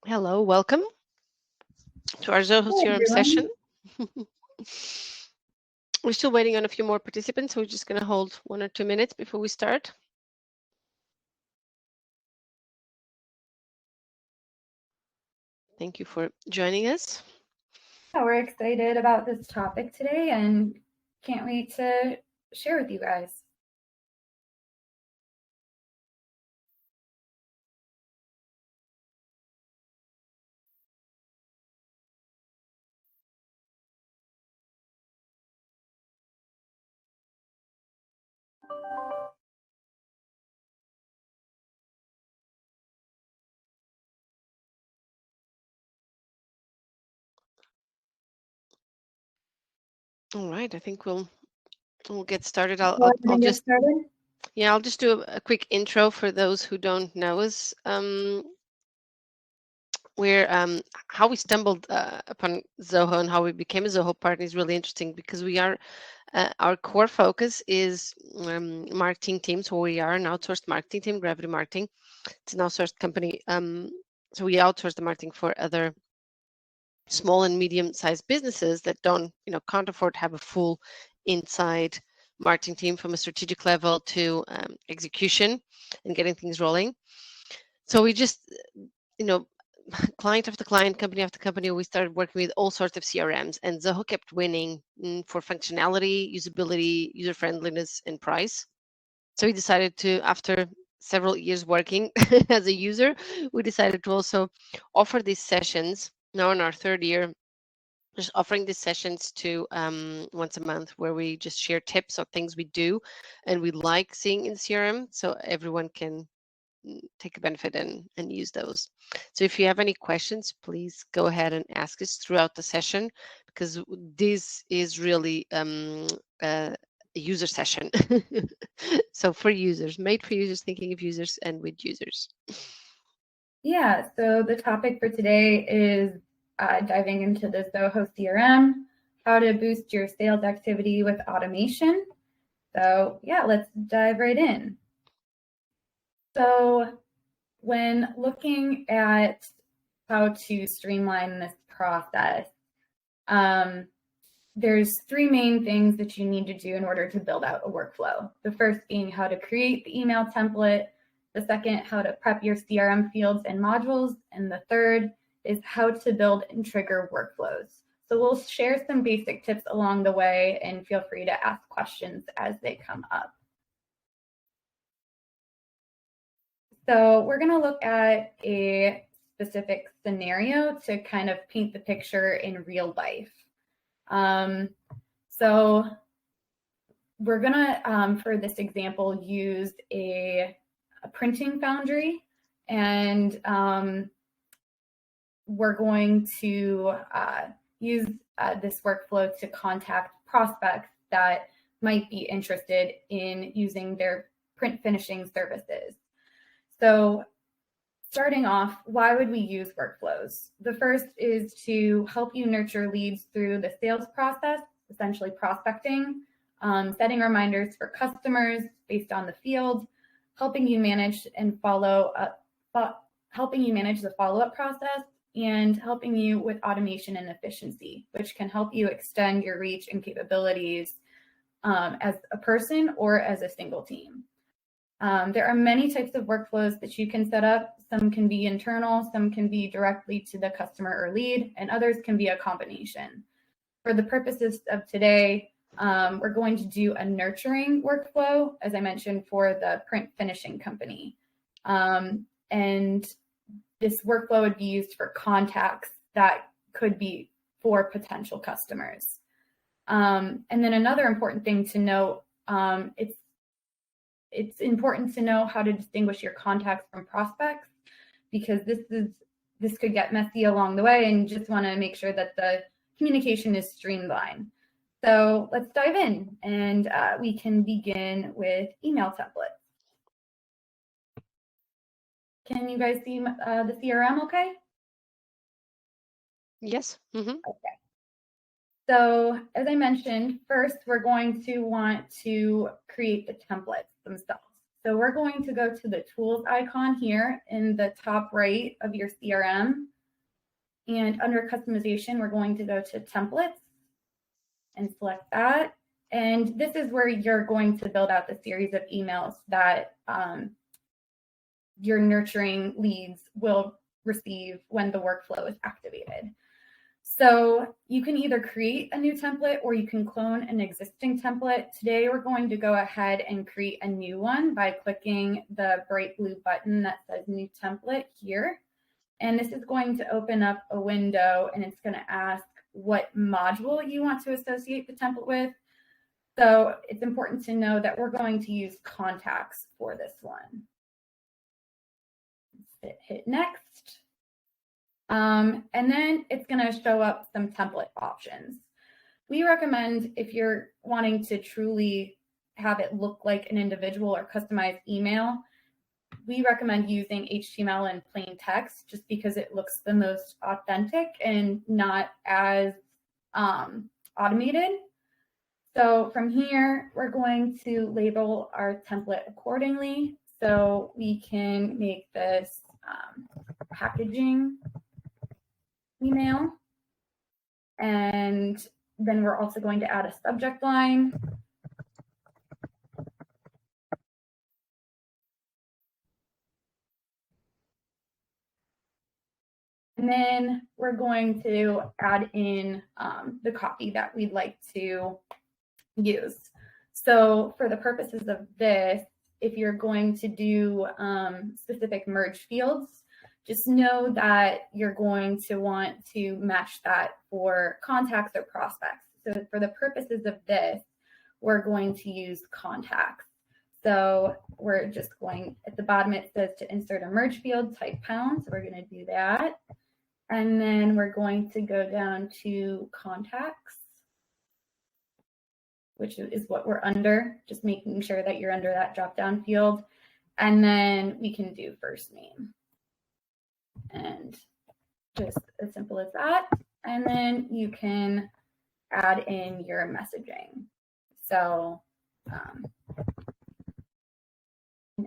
Hello, welcome to our Zoho Hey CRM everyone. session. We're still waiting on a few more participants, so we're just going to hold 1 or 2 minutes before we start. Thank you for joining us. Yeah, we're excited about this topic today and can't wait to share with you guys. All right, I think we'll get started. Go ahead I'll and get just started. do a quick intro for those who don't know us. We're how we stumbled upon Zoho and how we became a Zoho partner is really interesting because we are our core focus is marketing team. So we are an outsourced marketing team, Gravity Marketing. It's an outsourced company. So we outsource the marketing for other small and medium-sized businesses that can't afford to have a full inside marketing team from a strategic level to execution and getting things rolling. So we just, client after client, company after company, we started working with all sorts of CRMs, and Zoho kept winning for functionality, usability, user friendliness, and price. So we decided to, after several years working as a user, we decided to also offer these sessions now in our third year, just offering these sessions to once a month where we just share tips of things we do and we like seeing in CRM so everyone can take a benefit and use those. So if you have any questions, please go ahead and ask us throughout the session because this is really a user session. So for users, made for users, thinking of users and with users. Yeah, so the topic for today is diving into the Zoho CRM, how to boost your sales activity with automation. So yeah, let's dive right in. So when looking at how to streamline this process, there's three main things that you need to do in order to build out a workflow. The first being how to create the email template, the second, how to prep your CRM fields and modules, and the third is how to build and trigger workflows. So we'll share some basic tips along the way and feel free to ask questions as they come up. So we're going to look at a specific scenario to kind of paint the picture in real life. So we're going to, for this example, use a printing foundry, and we're going to use this workflow to contact prospects that might be interested in using their print finishing services. So starting off, why would we use workflows? The first is to help you nurture leads through the sales process, essentially prospecting, setting reminders for customers based on the field, helping you manage and helping you manage the follow-up process, and helping you with automation and efficiency, which can help you extend your reach and capabilities as a person or as a single team. There are many types of workflows that you can set up. Some can be internal, some can be directly to the customer or lead, and others can be a combination. For the purposes of today, we're going to do a nurturing workflow, as I mentioned, for the print finishing company. And this workflow would be used for contacts that could be for potential customers. And then another important thing to note, it's important to know how to distinguish your contacts from prospects, because this could get messy along the way, and you just want to make sure that the communication is streamlined. So let's dive in, and we can begin with email templates. Can you guys see the CRM okay? Yes. Mm-hmm. Okay. So as I mentioned, first we're going to want to create the templates themselves. So we're going to go to the tools icon here in the top right of your CRM. And under customization, we're going to go to templates and select that. And this is where you're going to build out the series of emails that your nurturing leads will receive when the workflow is activated. So you can either create a new template or you can clone an existing template. Today, we're going to go ahead and create a new one by clicking the bright blue button that says new template here. And this is going to open up a window and it's going to ask what module you want to associate the template with. So it's important to know that we're going to use contacts for this one. Hit next. And then it's going to show up some template options. We recommend, if you're wanting to truly have it look like an individual or customized email, we recommend using HTML and plain text just because it looks the most authentic and not as automated. So from here, we're going to label our template accordingly. So we can make this packaging email. And then we're also going to add a subject line. And then we're going to add in the copy that we'd like to use. So for the purposes of this, if you're going to do specific merge fields, just know that you're going to want to match that for contacts or prospects. So for the purposes of this, we're going to use contacts. So we're just going, at the bottom it says to insert a merge field, type pound. So we're going to do that. And then we're going to go down to contacts, which is what we're under, just making sure that you're under that drop-down field. And then we can do first name. And just as simple as that. And then you can add in your messaging. So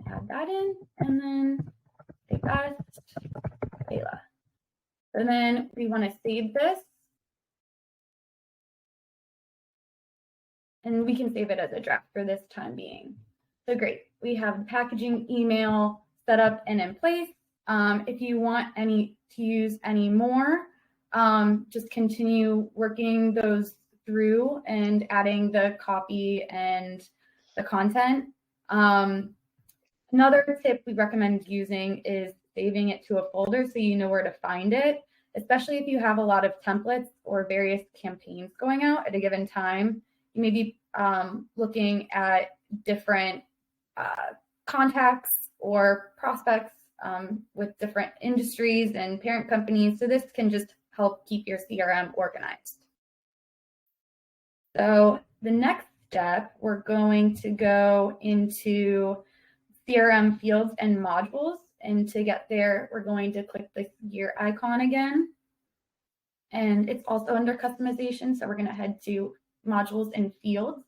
add that in, and then say best, Ayla. And then we want to save this. And we can save it as a draft for this time being. So great, we have the packaging email set up and in place. If you want to use any more, just continue working those through and adding the copy and the content. Another tip we recommend using is saving it to a folder so you know where to find it, especially if you have a lot of templates or various campaigns going out at a given time. You may be looking at different contacts or prospects with different industries and parent companies. So this can just help keep your CRM organized. So the next step, we're going to go into CRM Fields and Modules. And to get there, we're going to click the gear icon again. And it's also under customization. So we're going to head to Modules and Fields.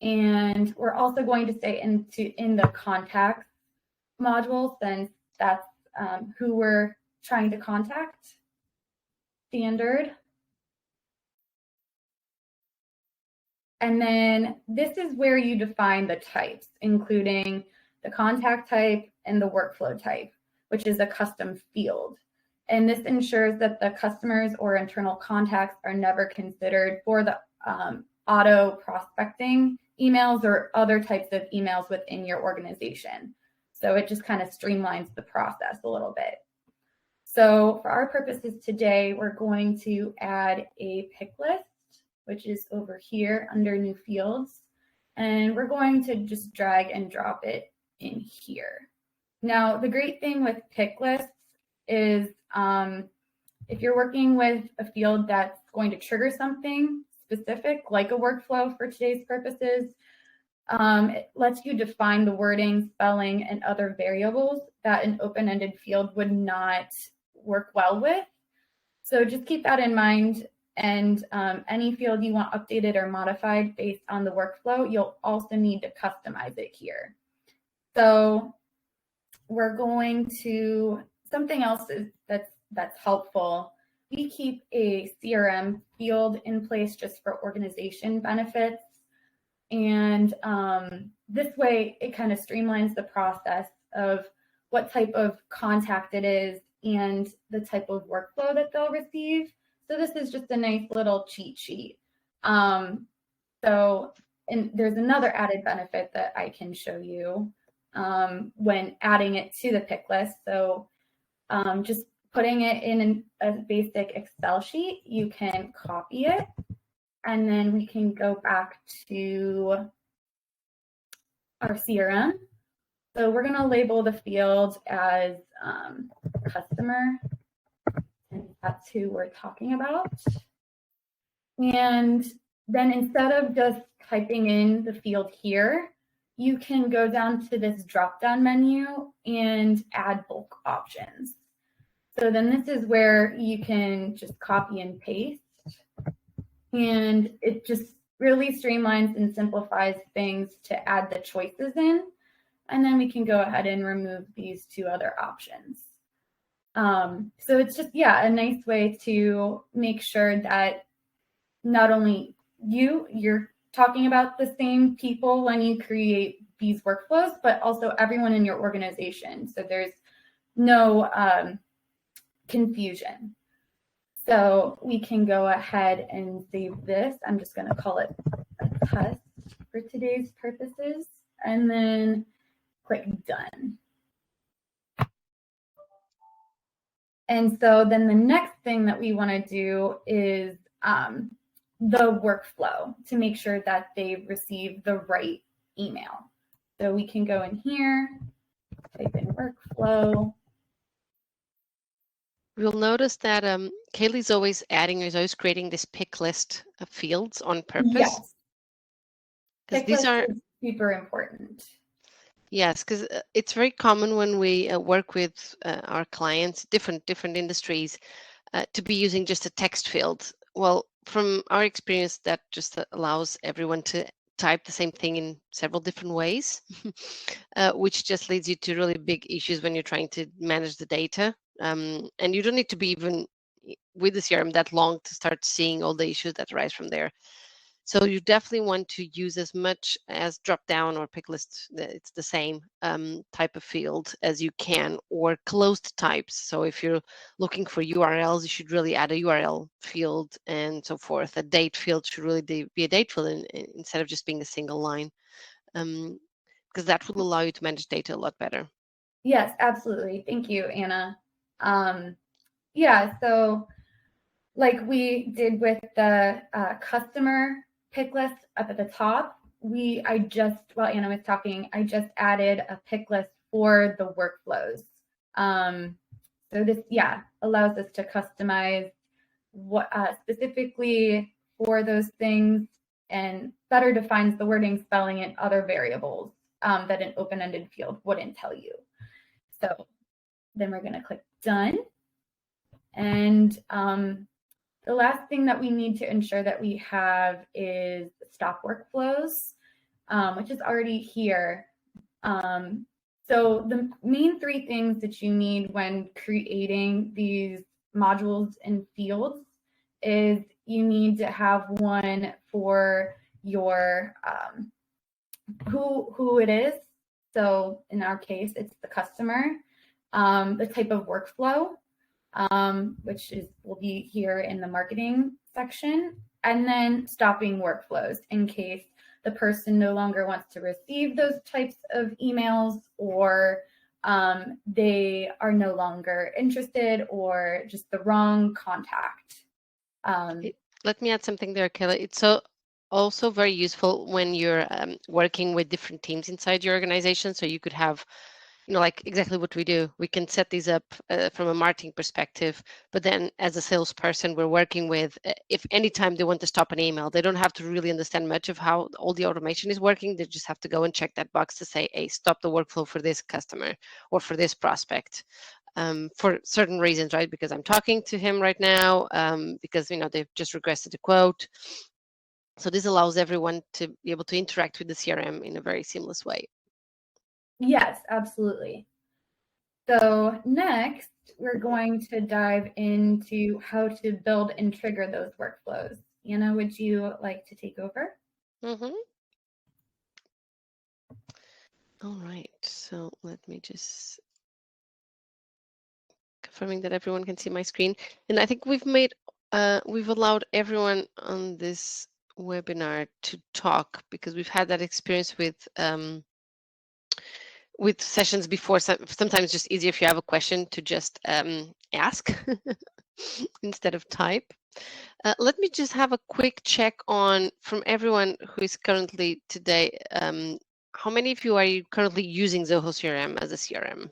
And we're also going to stay in the contacts module, since that's who we're trying to contact. Standard. And then this is where you define the types, including the contact type and the workflow type, which is a custom field. And this ensures that the customers or internal contacts are never considered for the auto prospecting emails or other types of emails within your organization. So it just kind of streamlines the process a little bit. So for our purposes today, we're going to add a pick list, which is over here under new fields. And we're going to just drag and drop it in here. Now, the great thing with pick lists is if you're working with a field that's going to trigger something specific, like a workflow for today's purposes, it lets you define the wording, spelling, and other variables that an open-ended field would not work well with. So just keep that in mind. And any field you want updated or modified based on the workflow, you'll also need to customize it here. So we're going to, something else that's that's helpful. We keep a CRM field in place just for organization benefits. And this way, it kind of streamlines the process of what type of contact it is and the type of workflow that they'll receive. So this is just a nice little cheat sheet. And there's another added benefit that I can show you when adding it to the pick list. So just putting it in a basic Excel sheet, you can copy it, and then we can go back to our CRM. So we're going to label the field as customer, and that's who we're talking about. And then instead of just typing in the field here, you can go down to this drop-down menu and add bulk options. So then this is where you can just copy and paste, and it just really streamlines and simplifies things to add the choices in. And then we can go ahead and remove these two other options. So it's just, a nice way to make sure that not only you're talking about the same people when you create these workflows, but also everyone in your organization. So there's no confusion. So we can go ahead and save this. I'm just going to call it a test for today's purposes, and then click done. And so then the next thing that we want to do is the workflow to make sure that they receive the right email. So we can go in here, type in workflow. You'll notice that Kaylee's always creating this pick list of fields on purpose. Yes. Because these are super important. Yes, because it's very common when we work with our clients, different industries, to be using just a text field. Well, from our experience, that just allows everyone to type the same thing in several different ways, which just leads you to really big issues when you're trying to manage the data. And you don't need to be even with the CRM that long to start seeing all the issues that arise from there. So you definitely want to use as much as drop down or pick list, it's the same type of field as you can, or closed types. So if you're looking for URLs, you should really add a URL field and so forth. A date field should really be a date field instead of just being a single line, because that will allow you to manage data a lot better. Yes, absolutely. Thank you, Anna. So like we did with the customer pick list up at the top, while Anna was talking, I just added a pick list for the workflows. So this, allows us to customize what specifically for those things, and better defines the wording, spelling, and other variables that an open-ended field wouldn't tell you. So then we're going to click done. And the last thing that we need to ensure that we have is stop workflows, which is already here. So the main three things that you need when creating these modules and fields is you need to have one for your who it is. So in our case, it's the customer, the type of workflow, which will be here in the marketing section, and then stopping workflows in case the person no longer wants to receive those types of emails, or they are no longer interested, or just the wrong contact. Let me add something there, Kayla. It's also very useful when you're working with different teams inside your organization. So you could have, like exactly what we do. We can set these up from a marketing perspective, but then as a salesperson, we're working with, if anytime they want to stop an email, they don't have to really understand much of how all the automation is working. They just have to go and check that box to say, hey, stop the workflow for this customer or for this prospect. For certain reasons, right? Because I'm talking to him right now, because they've just requested a quote. So this allows everyone to be able to interact with the CRM in a very seamless way. Yes, absolutely. So next, we're going to dive into how to build and trigger those workflows. Anna, would you like to take over? Mm-hmm. All right, so let me just confirming that everyone can see my screen. And I think we've allowed everyone on this webinar to talk because we've had that experience with sessions before. Sometimes just easier if you have a question to just ask instead of type. Let me just have a quick check on from everyone who is currently today. How many of you are currently using Zoho CRM as a CRM?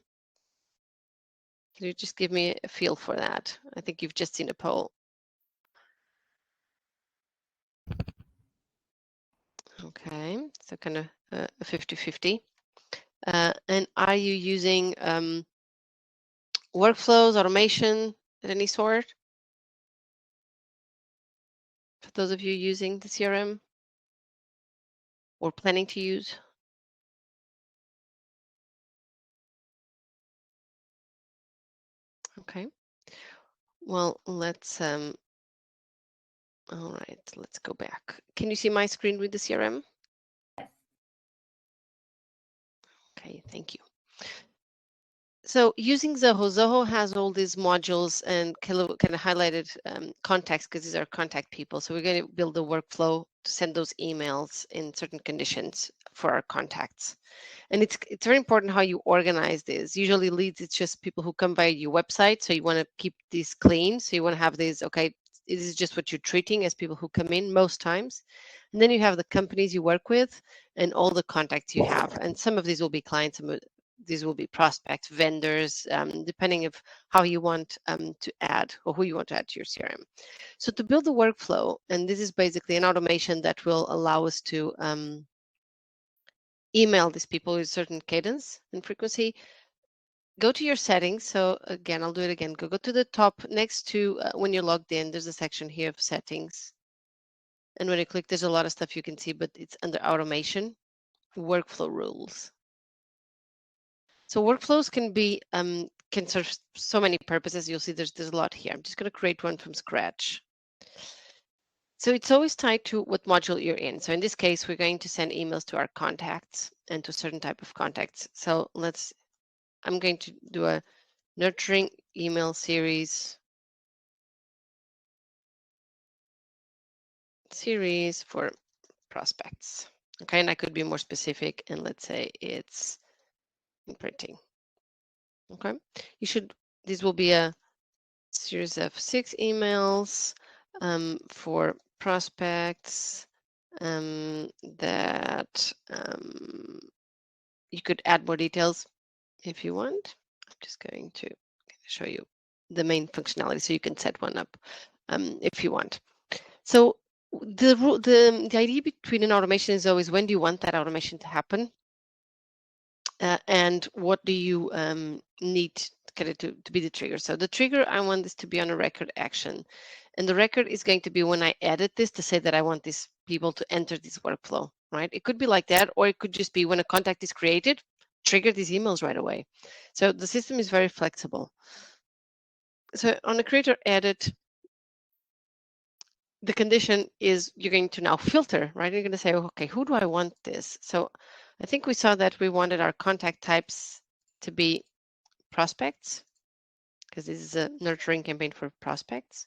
Can you just give me a feel for that? I think you've just seen a poll. Okay, so kind of a 50-50. And are you using workflows, automation of any sort? For those of you using the CRM or planning to use? Okay. Well, let's all right, let's go back. Can you see my screen with the CRM? Okay, thank you. So using Zoho has all these modules and kind of highlighted contacts because these are contact people. So we're going to build a workflow to send those emails in certain conditions for our contacts. And it's very important how you organize this. Usually leads, it's just people who come by your website. So you want to keep these clean. So you want to have these, okay, this is just what you're treating as people who come in most times. And then you have the companies you work with and all the contacts you have. And some of these will be clients, some of these will be prospects, vendors, depending of how you want to add or who you want to add to your CRM. So to build the workflow, and this is basically an automation that will allow us to email these people with certain cadence and frequency. Go to your settings. So again, I'll do it again. Go to the top next to when you're logged in, there's a section here of settings. And when you click, there's a lot of stuff you can see, but it's under automation, workflow rules. So workflows can be can serve so many purposes. You'll see there's a lot here. I'm just going to create one from scratch. So it's always tied to what module you're in. So in this case, we're going to send emails to our contacts and to a certain type of contacts. So I'm going to do a nurturing email series for prospects. Okay, and I could be more specific and let's say it's in printing. Okay, this will be a series of 6 emails for prospects that you could add more details if you want. I'm just going to show you the main functionality so you can set one up if you want. So the idea between an automation is always when do you want that automation to happen? And what do you need to be the trigger? So the trigger, I want this to be on a record action. And the record is going to be when I edit this to say that I want these people to enter this workflow, right? It could be like that, or it could just be when a contact is created, trigger these emails right away. So the system is very flexible. So on the creator edit, the condition is you're going to now filter, right? You're going to say, okay, who do I want this? So I think we saw that we wanted our contact types to be prospects, because this is a nurturing campaign for prospects.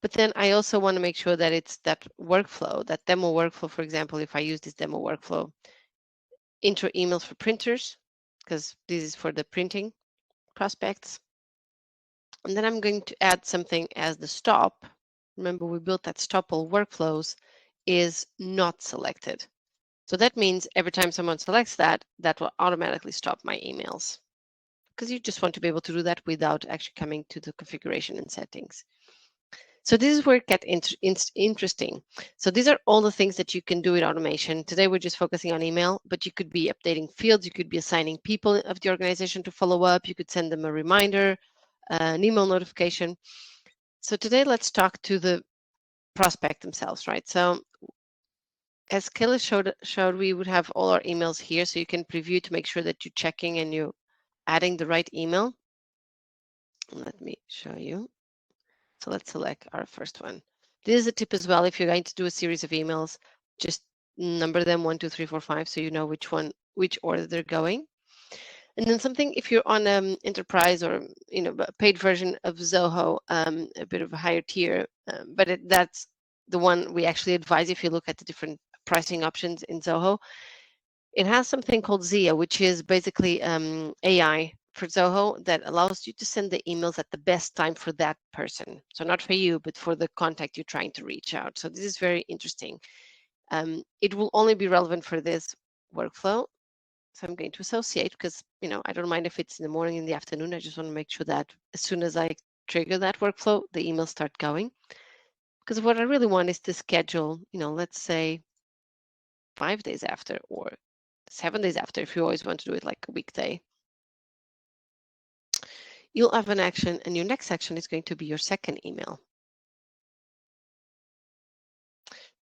But then I also want to make sure that it's that workflow, that demo workflow, for example, if I use this demo workflow, intro emails for printers, because this is for the printing prospects. And then I'm going to add something as the stop. Remember, we built that stop all workflows is not selected. So that means every time someone selects that, that will automatically stop my emails, because you just want to be able to do that without actually coming to the configuration and settings. So this is where it gets interesting. So these are all the things that you can do with automation. Today we're just focusing on email, but you could be updating fields, you could be assigning people of the organization to follow up, you could send them a reminder, an email notification. So today let's talk to the prospect themselves, right? So as Kelly showed, we would have all our emails here, so you can preview to make sure that you're checking and you're adding the right email. Let me show you. So let's select our first one. This is a tip as well. If you're going to do a series of emails, just number them 1, 2, 3, 4, 5, so you know which order they're going. And then something, if you're on enterprise or a paid version of Zoho, a bit of a higher tier, but that's the one we actually advise. If you look at the different pricing options in Zoho, it has something called Zia, which is basically AI for Zoho that allows you to send the emails at the best time for that person. So not for you, but for the contact you're trying to reach out. So this is very interesting. It will only be relevant for this workflow. So I'm going to associate because, I don't mind if it's in the morning, in the afternoon. I just want to make sure that as soon as I trigger that workflow, the emails start going. Because what I really want is to schedule, let's say 5 days after or 7 days after, if you always want to do it like a weekday. You'll have an action, and your next action is going to be your second email.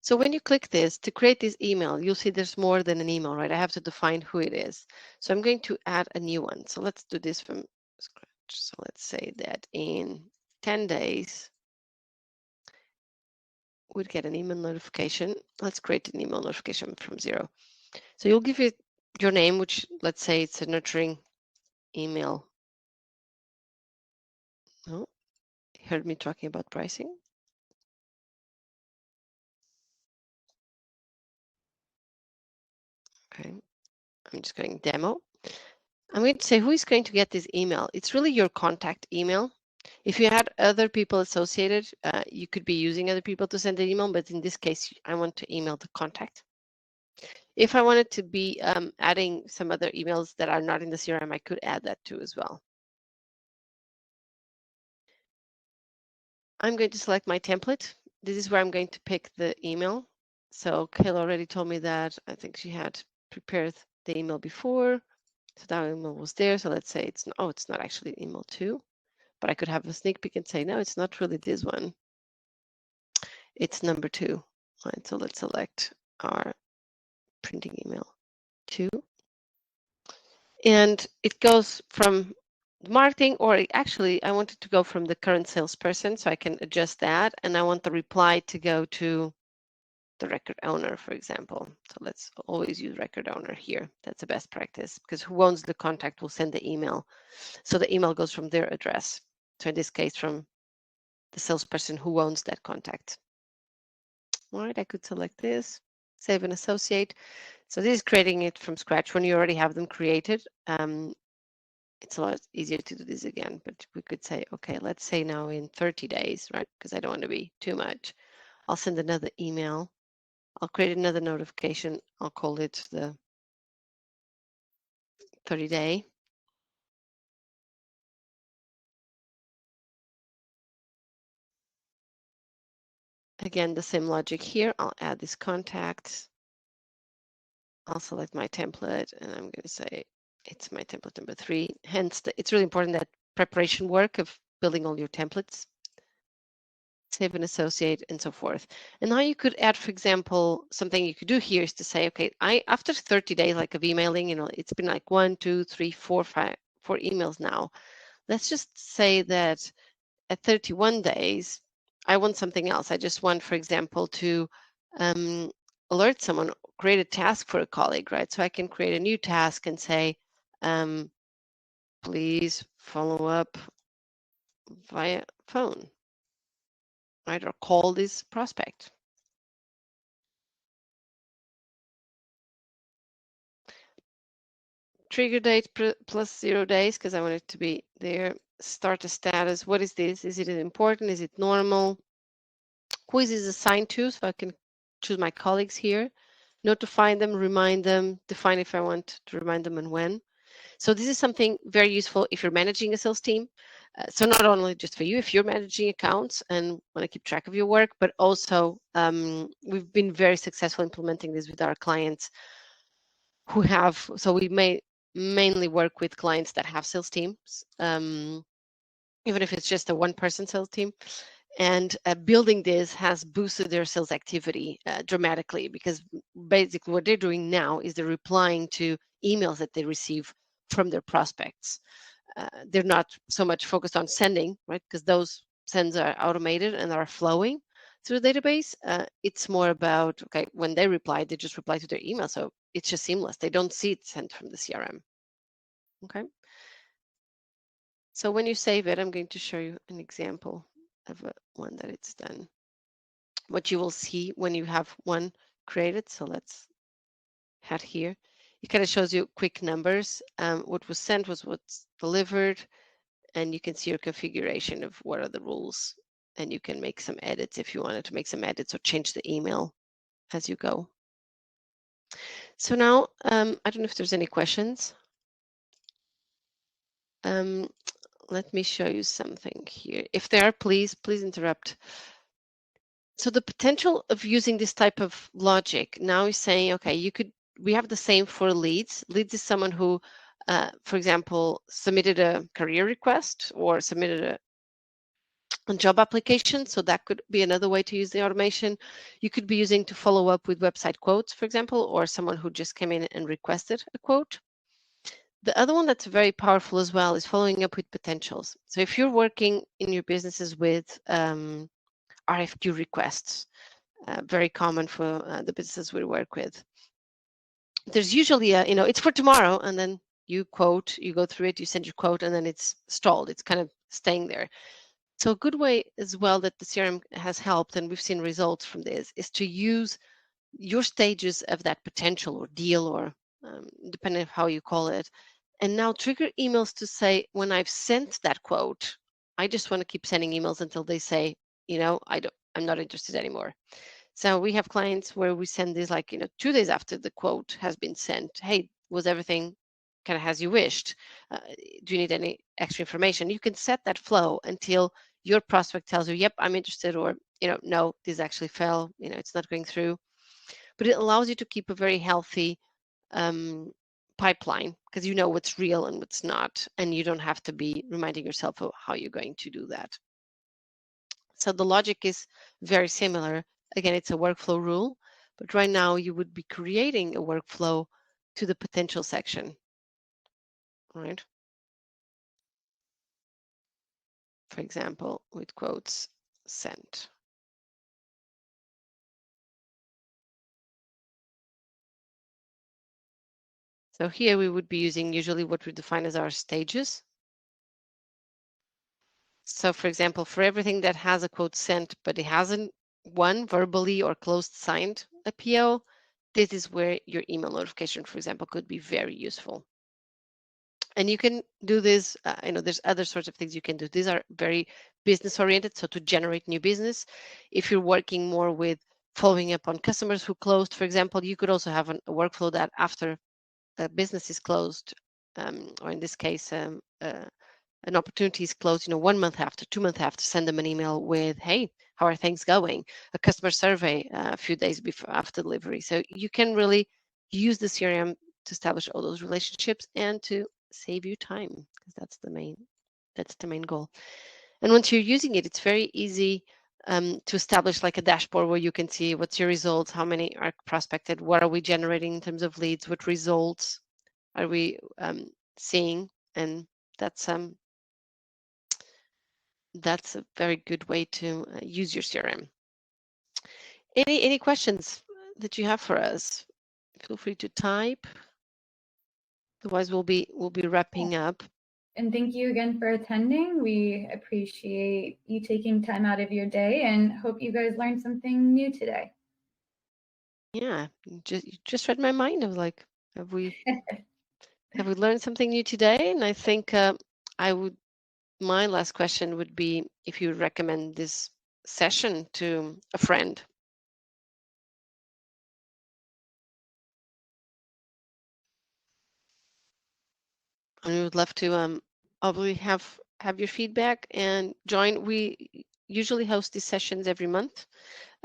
So when you click this, to create this email, you'll see there's more than an email, right? I have to define who it is. So I'm going to add a new one. So let's do this from scratch. So let's say that in 10 days, we'd get an email notification. Let's create an email notification from 0. So you'll give it your name, which let's say it's a nurturing email. Oh, you heard me talking about pricing. Okay, I'm just going demo. I'm going to say who is going to get this email. It's really your contact email. If you had other people associated, you could be using other people to send an email, but in this case, I want to email the contact. If I wanted to be adding some other emails that are not in the CRM, I could add that too as well. I'm going to select my template. This is where I'm going to pick the email. So Kayla already told me that. I think she had prepared the email before. So that email was there. So let's say it's not actually email 2, but I could have a sneak peek and say, no, it's not really this one. It's number 2. Right, so let's select our printing email 2. And it goes from marketing, or actually I want it to go from the current salesperson, so I can adjust that. And I want the reply to go to the record owner, for example. So let's always use record owner here. That's the best practice, because who owns the contact will send the email. So the email goes from their address. So in this case, from the salesperson who owns that contact. All right, I could select this, save and associate. So this is creating it from scratch. When you already have them created, it's a lot easier to do this again, but we could say, okay, let's say now in 30 days, right? Because I don't want to be too much. I'll send another email. I'll create another notification. I'll call it the 30-day. Again, the same logic here. I'll add this contact. I'll select my template, and I'm going to say it's my template number 3. Hence, it's really important that preparation work of building all your templates, save and associate, and so forth. And now you could add, for example, something you could do here is to say, okay, after 30 days like of emailing, it's been like 1, 2, 3, 4, 5, 4 emails now. Let's just say that at 31 days, I want something else. I just want, for example, to alert someone, create a task for a colleague, right? So I can create a new task and say, please follow up via phone, right? Or call this prospect. Trigger date plus 0 days, because I want it to be there. Start a status. What is this? Is it important? Is it normal? Who is this assigned to? So I can choose my colleagues here. Notify them, remind them, define if I want to remind them and when. So this is something very useful if you're managing a sales team. So not only just for you, if you're managing accounts and want to keep track of your work, but also we've been very successful implementing this with our clients who have, so we may mainly work with clients that have sales teams, even if it's just a one-person sales team. And building this has boosted their sales activity dramatically, because basically what they're doing now is they're replying to emails that they receive from their prospects. they're not so much focused on sending, right? Because those sends are automated and are flowing through the database. It's more about, okay, when they reply, they just reply to their email. So it's just seamless. They don't see it sent from the CRM. Okay. So when you save it, I'm going to show you an example of one that it's done. What you will see when you have one created. So let's head here. It kind of shows you quick numbers. What was sent was what's delivered, and you can see your configuration of what are the rules, and you can make some edits if you wanted to make some edits or change the email as you go. So now, I don't know if there's any questions. Let me show you something here. If there are, please interrupt. So the potential of using this type of logic now is saying, okay, we have the same for leads. Leads is someone who, for example, submitted a career request or submitted a job application. So that could be another way to use the automation. You could be using to follow up with website quotes, for example, or someone who just came in and requested a quote. The other one that's very powerful as well is following up with potentials. So if you're working in your businesses with RFQ requests, very common for the businesses we work with. There's usually it's for tomorrow, and then you quote, you go through it, you send your quote, and then it's stalled. It's kind of staying there. So a good way as well that the CRM has helped, and we've seen results from this, is to use your stages of that potential or deal, or depending on how you call it, and now trigger emails to say, when I've sent that quote, I just want to keep sending emails until they say, I'm not interested anymore. So we have clients where we send this 2 days after the quote has been sent. Hey, was everything kind of as you wished? Do you need any extra information? You can set that flow until your prospect tells you, yep, I'm interested, or, no, this actually fell, it's not going through. But it allows you to keep a very healthy pipeline, because you know what's real and what's not, and you don't have to be reminding yourself of how you're going to do that. So the logic is very similar. Again, it's a workflow rule, but right now you would be creating a workflow to the potential section, right? For example, with quotes sent. So here we would be using usually what we define as our stages. So for example, for everything that has a quote sent, but it hasn't won verbally or closed signed a PO, this is where your email notification, for example, could be very useful. And you can do this, there's other sorts of things you can do. These are very business oriented. So to generate new business, if you're working more with following up on customers who closed, for example, you could also have a workflow that after the business is closed, or in this case, an opportunity is closed, 1 month after, 2 months after, send them an email with, hey, how are things going? A customer survey a few days before after delivery. So you can really use the CRM to establish all those relationships and to save you time, because that's the main goal. And once you're using it, it's very easy to establish like a dashboard where you can see what's your results, how many are prospected, what are we generating in terms of leads, what results are we seeing, and that's a very good way to use your CRM. Any questions that you have for us? Feel free to type. Otherwise, we'll be wrapping up. And thank you again for attending. We appreciate you taking time out of your day, and hope you guys learned something new today. Yeah, you just read my mind. I was like, have we learned something new today? And I think my last question would be if you recommend this session to a friend. And we would love to obviously have your feedback and join. We usually host these sessions every month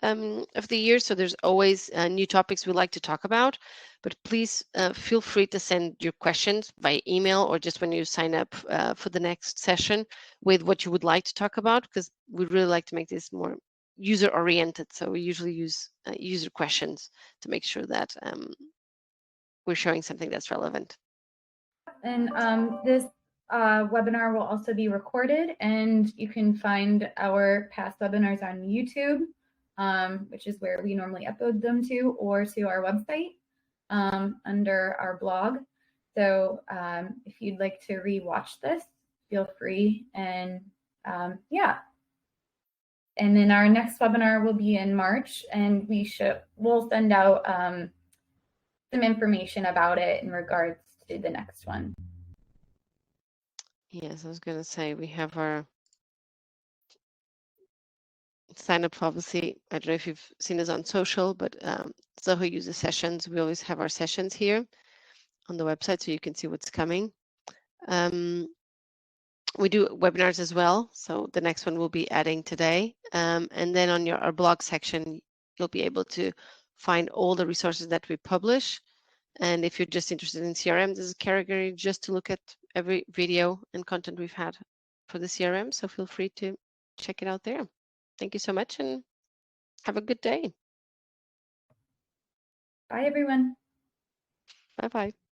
of the year, so there's always new topics we like to talk about. But please feel free to send your questions by email or just when you sign up for the next session with what you would like to talk about, because we really like to make this more user-oriented. So we usually use user questions to make sure that we're showing something that's relevant. And this webinar will also be recorded, and you can find our past webinars on YouTube, which is where we normally upload them to, or to our website under our blog. So if you'd like to re-watch this, feel free. And yeah. And then our next webinar will be in March, and we'll send out some information about it in regards to the next one. Yes, I was going to say we have our sign-up policy. I don't know if you've seen us on social, but Zoho uses sessions. We always have our sessions here on the website, so you can see what's coming. We do webinars as well, so the next one we'll be adding today. And then on our blog section, you'll be able to find all the resources that we publish. And if you're just interested in CRM, there's a category just to look at every video and content we've had for the CRM. So feel free to check it out there. Thank you so much and have a good day. Bye, everyone. Bye-bye.